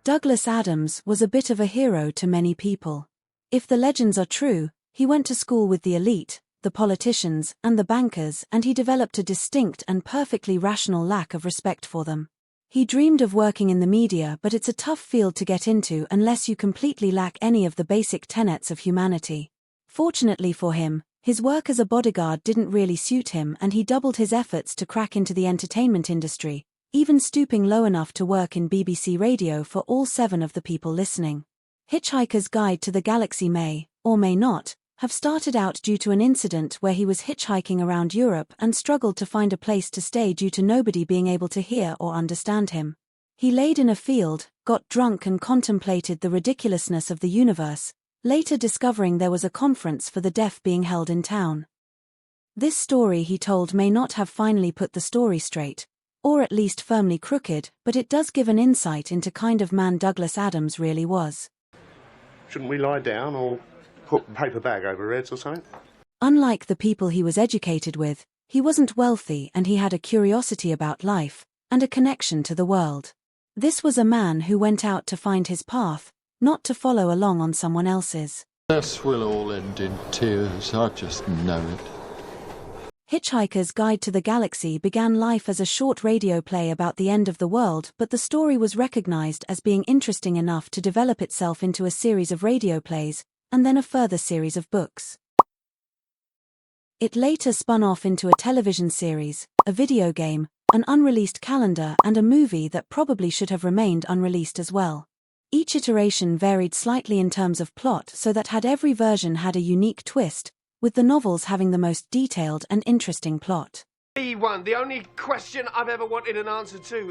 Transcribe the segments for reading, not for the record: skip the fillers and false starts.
Douglas Adams was a bit of a hero to many people. If the legends are true, he went to school with the elite, the politicians, and the bankers, and he developed a distinct and perfectly rational lack of respect for them. He dreamed of working in the media, but it's a tough field to get into unless you completely lack any of the basic tenets of humanity. Fortunately for him, his work as a bodyguard didn't really suit him, and he doubled his efforts to crack into the entertainment industry, even stooping low enough to work in BBC Radio for all 7 of the people listening. Hitchhiker's Guide to the Galaxy may, or may not, have started out due to an incident where he was hitchhiking around Europe and struggled to find a place to stay due to nobody being able to hear or understand him. He laid in a field, got drunk and contemplated the ridiculousness of the universe, later discovering there was a conference for the deaf being held in town. This story, he told, may not have finally put the story straight, or at least firmly crooked, but it does give an insight into kind of man Douglas Adams really was. Shouldn't we lie down or put a paper bag over our heads or something? Unlike the people he was educated with, he wasn't wealthy, and he had a curiosity about life, and a connection to the world. This was a man who went out to find his path, not to follow along on someone else's. This will all end in tears, I just know it. Hitchhiker's Guide to the Galaxy began life as a short radio play about the end of the world, but the story was recognized as being interesting enough to develop itself into a series of radio plays, and then a further series of books. It later spun off into a television series, a video game, an unreleased calendar, and a movie that probably should have remained unreleased as well. Each iteration varied slightly in terms of plot, so that every version had a unique twist, with the novels having the most detailed and interesting plot. B1, the only question I've ever wanted an answer to.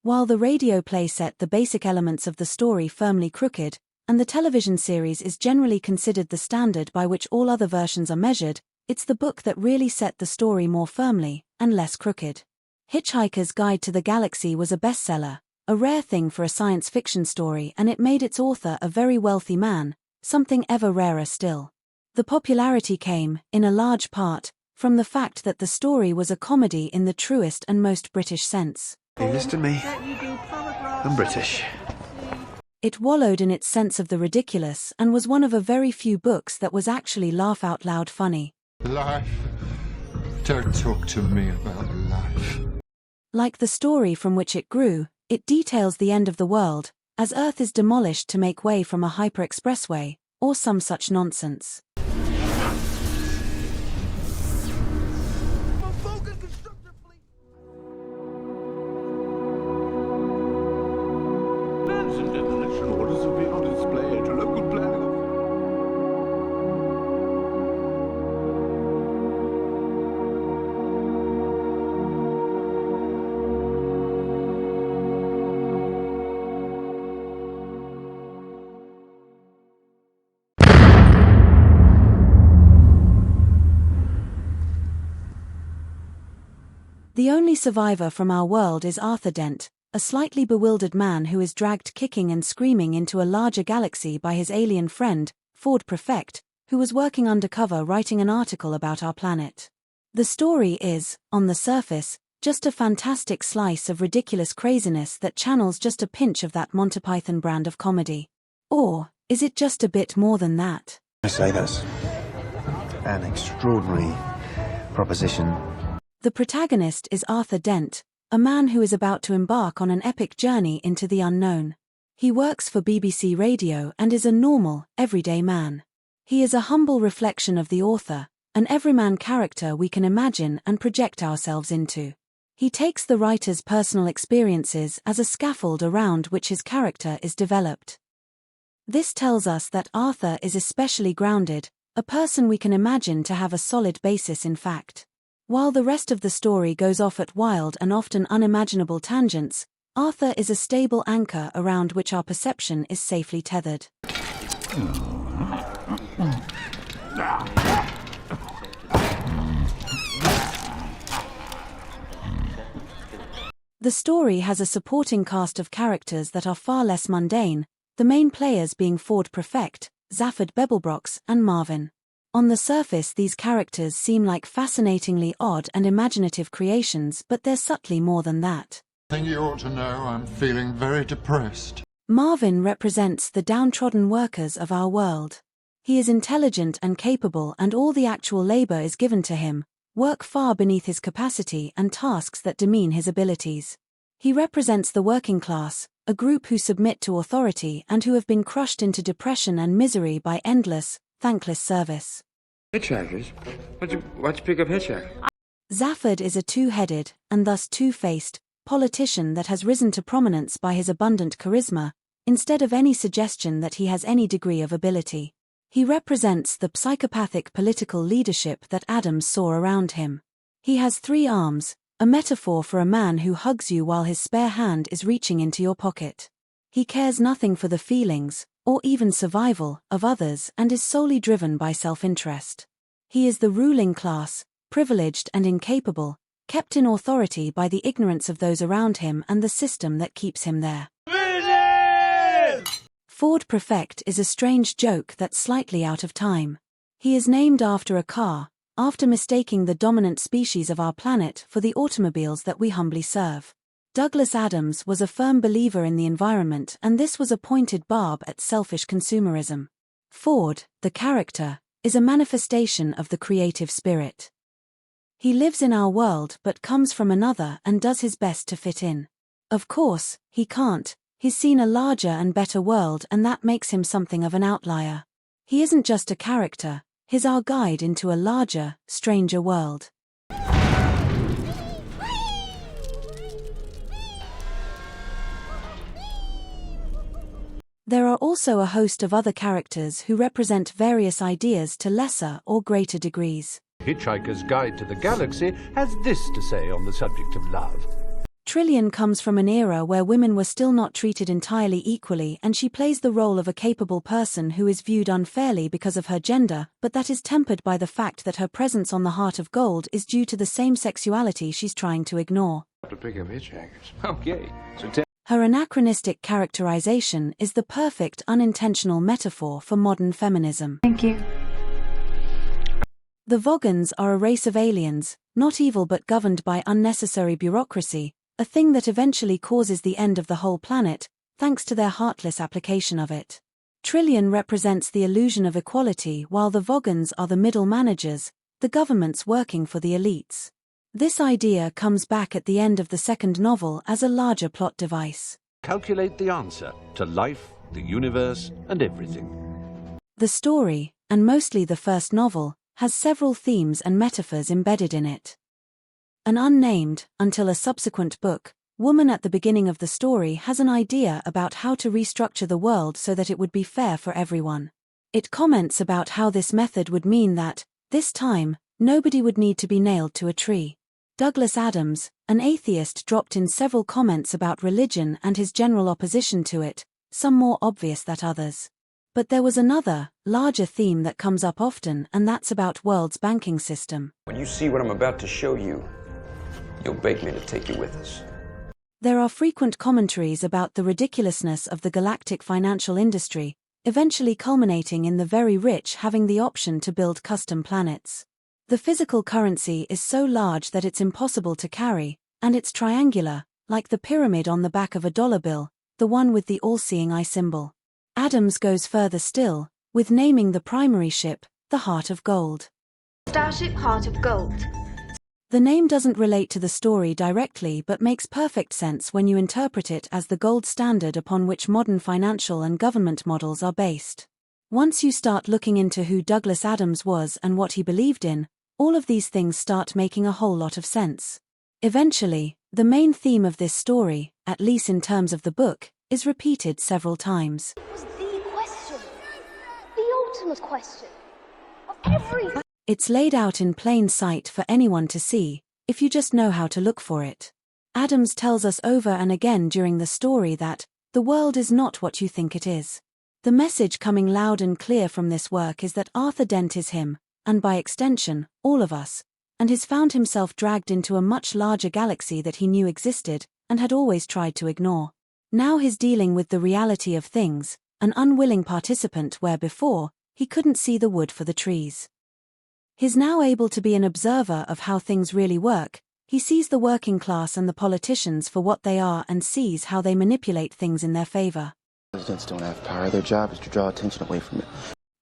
While the radio play set the basic elements of the story firmly crooked, and the television series is generally considered the standard by which all other versions are measured, it's the book that really set the story more firmly, and less crooked. Hitchhiker's Guide to the Galaxy was a bestseller, a rare thing for a science fiction story, and it made its author a very wealthy man, something ever rarer still. The popularity came, in a large part, from the fact that the story was a comedy in the truest and most British sense. Hey, listen to me. I'm British. It wallowed in its sense of the ridiculous and was one of a very few books that was actually laugh-out-loud funny. Life. Don't talk to me about life. Like the story from which it grew, it details the end of the world, as Earth is demolished to make way from a hyper-expressway, or some such nonsense. The only survivor from our world is Arthur Dent, a slightly bewildered man who is dragged kicking and screaming into a larger galaxy by his alien friend, Ford Prefect, who was working undercover writing an article about our planet. The story is, on the surface, just a fantastic slice of ridiculous craziness that channels just a pinch of that Monty Python brand of comedy. Or, is it just a bit more than that? I say that's an extraordinary proposition. The protagonist is Arthur Dent, a man who is about to embark on an epic journey into the unknown. He works for BBC Radio and is a normal, everyday man. He is a humble reflection of the author, an everyman character we can imagine and project ourselves into. He takes the writer's personal experiences as a scaffold around which his character is developed. This tells us that Arthur is especially grounded, a person we can imagine to have a solid basis in fact. While the rest of the story goes off at wild and often unimaginable tangents, Arthur is a stable anchor around which our perception is safely tethered. The story has a supporting cast of characters that are far less mundane, the main players being Ford Prefect, Zaphod Beeblebrox, and Marvin. On the surface, these characters seem like fascinatingly odd and imaginative creations, but they're subtly more than that. I think you ought to know I'm feeling very depressed. Marvin represents the downtrodden workers of our world. He is intelligent and capable, and all the actual labor is given to him, work far beneath his capacity and tasks that demean his abilities. He represents the working class, a group who submit to authority and who have been crushed into depression and misery by endless, thankless service. Hitchhikers? Why'd you pick up Hitchhiker? Zaphod is a two-headed, and thus two-faced, politician that has risen to prominence by his abundant charisma, instead of any suggestion that he has any degree of ability. He represents the psychopathic political leadership that Adams saw around him. He has 3 arms, a metaphor for a man who hugs you while his spare hand is reaching into your pocket. He cares nothing for the feelings, or even survival, of others and is solely driven by self-interest. He is the ruling class, privileged and incapable, kept in authority by the ignorance of those around him and the system that keeps him there. Ford Prefect is a strange joke that's slightly out of time. He is named after a car, after mistaking the dominant species of our planet for the automobiles that we humbly serve. Douglas Adams was a firm believer in the environment, and this was a pointed barb at selfish consumerism. Ford, the character, is a manifestation of the creative spirit. He lives in our world but comes from another and does his best to fit in. Of course, he can't. He's seen a larger and better world, and that makes him something of an outlier. He isn't just a character, he's our guide into a larger, stranger world. There are also a host of other characters who represent various ideas to lesser or greater degrees. Hitchhiker's Guide to the Galaxy has this to say on the subject of love. Trillian comes from an era where women were still not treated entirely equally, and she plays the role of a capable person who is viewed unfairly because of her gender, but that is tempered by the fact that her presence on the Heart of Gold is due to the same sexuality she's trying to ignore. To pick up Hitchhikers. Okay, so Her anachronistic characterization is the perfect unintentional metaphor for modern feminism. Thank you. The Vogons are a race of aliens, not evil but governed by unnecessary bureaucracy, a thing that eventually causes the end of the whole planet, thanks to their heartless application of it. Trillian represents the illusion of equality, while the Vogons are the middle managers, the governments working for the elites. This idea comes back at the end of the second novel as a larger plot device. calculate the answer to life, the universe, and everything. The story, and mostly the first novel, has several themes and metaphors embedded in it. An unnamed, until a subsequent book, woman at the beginning of the story has an idea about how to restructure the world so that it would be fair for everyone. It comments about how this method would mean that, this time, nobody would need to be nailed to a tree. Douglas Adams, an atheist, dropped in several comments about religion and his general opposition to it, some more obvious than others. But there was another, larger theme that comes up often, and that's about world's banking system. When you see what I'm about to show you, you'll beg me to take you with us. There are frequent commentaries about the ridiculousness of the galactic financial industry, eventually culminating in the very rich having the option to build custom planets. The physical currency is so large that it's impossible to carry, and it's triangular, like the pyramid on the back of a dollar bill, the one with the all-seeing eye symbol. Adams goes further still, with naming the primary ship, the Heart of Gold. Starship Heart of Gold. The name doesn't relate to the story directly but makes perfect sense when you interpret it as the gold standard upon which modern financial and government models are based. Once you start looking into who Douglas Adams was and what he believed in, all of these things start making a whole lot of sense. Eventually, the main theme of this story, at least in terms of the book, is repeated several times. It was the question, the ultimate question of everything. It's laid out in plain sight for anyone to see, if you just know how to look for it. Adams tells us over and again during the story that, the world is not what you think it is. The message coming loud and clear from this work is that Arthur Dent is him, and by extension, all of us, and has found himself dragged into a much larger galaxy that he knew existed, and had always tried to ignore. Now he's dealing with the reality of things, an unwilling participant where before, he couldn't see the wood for the trees. He's now able to be an observer of how things really work. He sees the working class and the politicians for what they are and sees how they manipulate things in their favor. elephants don't have power. Their job is to draw attention away from it.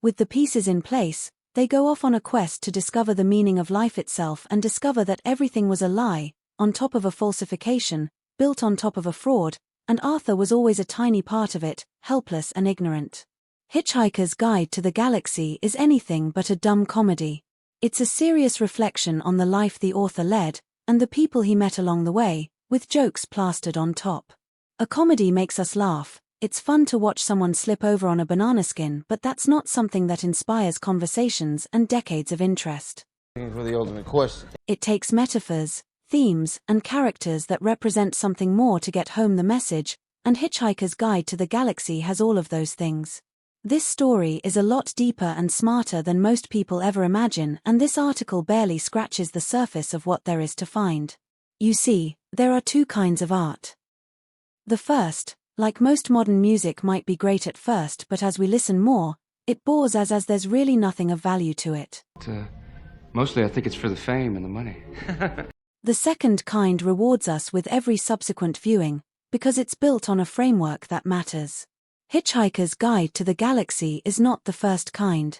With the pieces in place, they go off on a quest to discover the meaning of life itself and discover that everything was a lie, on top of a falsification, built on top of a fraud, and Arthur was always a tiny part of it, helpless and ignorant. Hitchhiker's Guide to the Galaxy is anything but a dumb comedy. It's a serious reflection on the life the author led, and the people he met along the way, with jokes plastered on top. A comedy makes us laugh. It's fun to watch someone slip over on a banana skin, but that's not something that inspires conversations and decades of interest. For the ultimate question. It takes metaphors, themes, and characters that represent something more to get home the message, and Hitchhiker's Guide to the Galaxy has all of those things. This story is a lot deeper and smarter than most people ever imagine, and this article barely scratches the surface of what there is to find. You see, there are two kinds of art. The first, like most modern music, might be great at first, but as we listen more, it bores us as there's really nothing of value to it. Mostly I think it's for the fame and the money. The second kind rewards us with every subsequent viewing, because it's built on a framework that matters. Hitchhiker's Guide to the Galaxy is not the first kind.